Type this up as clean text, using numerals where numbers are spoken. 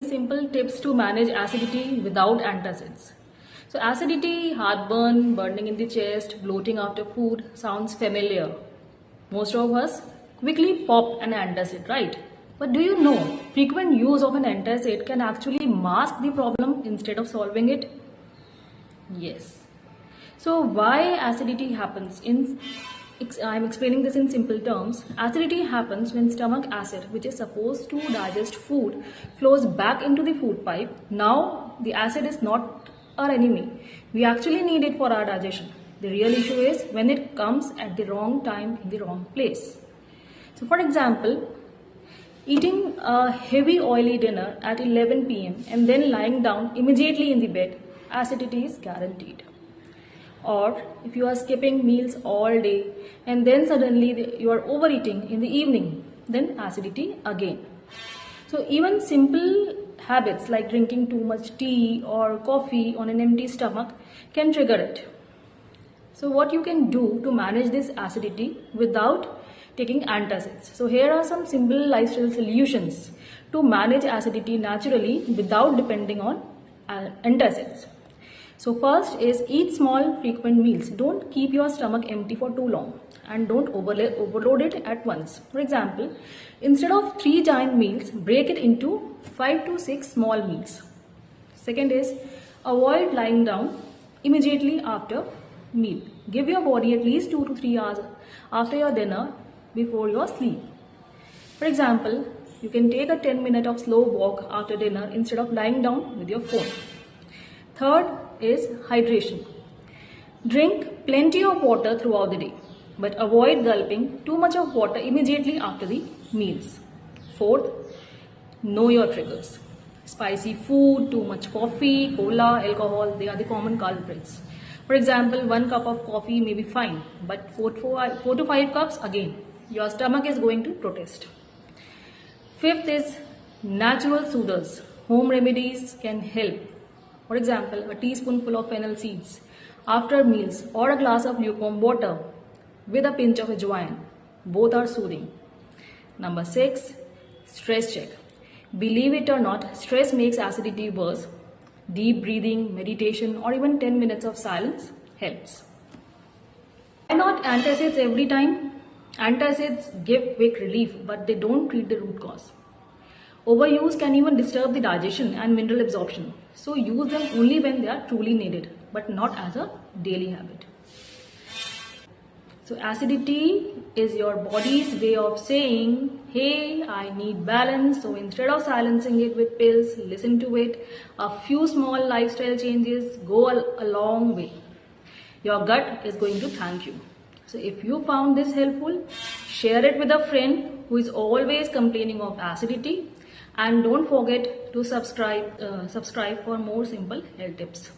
simple tips to manage acidity without antacids. So acidity, heartburn, burning in the chest, bloating after food sounds familiar. Most of us quickly pop an antacid, right? But do you know frequent use of an antacid can actually mask the problem instead of solving it? Yes. So why acidity happens I'm explaining this in simple terms. Acidity happens when stomach acid, which is supposed to digest food, flows back into the food pipe. Now the acid is not our enemy. We actually need it for our digestion. The real issue is when it comes at the wrong time in the wrong place. So for example, eating a heavy oily dinner at 11 p.m. and then lying down immediately in the bed, acidity is guaranteed. Or if you are skipping meals all day and then suddenly you are overeating in the evening, then acidity again. So even simple habits like drinking too much tea or coffee on an empty stomach can trigger it. So what you can do to manage this acidity without taking antacids. So here are some simple lifestyle solutions to manage acidity naturally without depending on antacids. So first is eat small frequent meals. Don't keep your stomach empty for too long and don't overload it at once. For example, instead of 3 giant meals, break it into 5 to 6 small meals. Second is avoid lying down immediately after meal. Give your body at least 2 to 3 hours after your dinner before your sleep. For example, you can take a 10-minute of slow walk after dinner instead of lying down with your phone. Third is hydration. Drink plenty of water throughout the day, but avoid gulping too much of water immediately after the meals. Fourth, know your triggers. Spicy food, too much coffee, cola, alcohol, they are the common culprits. For example, 1 cup of coffee may be fine, but 4 to 5 cups, again, your stomach is going to protest. Fifth is natural soothers. Home remedies can help. For example, a teaspoonful of fennel seeds after meals or a glass of lukewarm water with a pinch of ajwain. Both are soothing. Number 6, stress check. Believe it or not, stress makes acidity worse. Deep breathing, meditation, or even 10 minutes of silence helps. Why not antacids every time? Antacids give quick relief, but they don't treat the root cause. Overuse can even disturb the digestion and mineral absorption. So use them only when they are truly needed, but not as a daily habit. So acidity is your body's way of saying, hey, I need balance. So instead of silencing it with pills, listen to it. A few small lifestyle changes go a long way. Your gut is going to thank you. So if you found this helpful, share it with a friend who is always complaining of acidity. And don't forget to subscribe for more simple health tips.